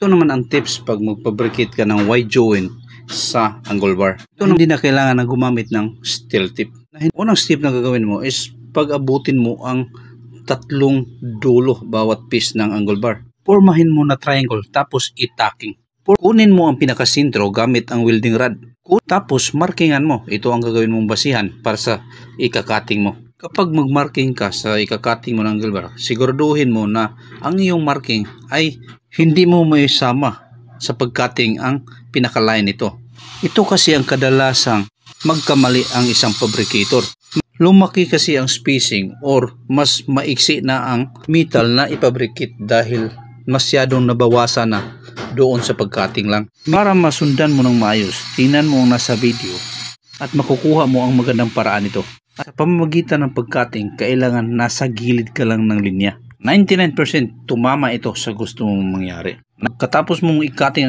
Ito naman ang tips pag magpabricate ka ng wide joint sa angle bar. Ito naman, hindi na kailangan na gumamit ng steel tip. Unang step na gagawin mo is pag-abutin mo ang tatlong dulo bawat piece ng angle bar. Pormahin mo na triangle tapos i-tacking. Kunin mo ang pinakasintro gamit ang welding rod. Tapos markingan mo. Ito ang gagawin mong basihan para sa ikakating mo. Kapag magmarking ka sa ikakating mo ng angle bar, siguraduhin mo na ang iyong marking ay hindi mo may sama sa pagcutting ang pinaka-line nito. Ito kasi ang kadalasang magkamali ang isang fabricator. Lumaki kasi ang spacing or mas maiksi na ang metal na ipabricate dahil masyadong nabawasan na doon sa pagcutting lang. Para masundan mo ng maayos, tingnan mo ang nasa video at makukuha mo ang magandang paraan nito. Sa pamamagitan ng pagcutting, kailangan nasa gilid ka lang ng linya. 99% tumama ito sa gusto mong mangyari. Katapos mong i-cutting ang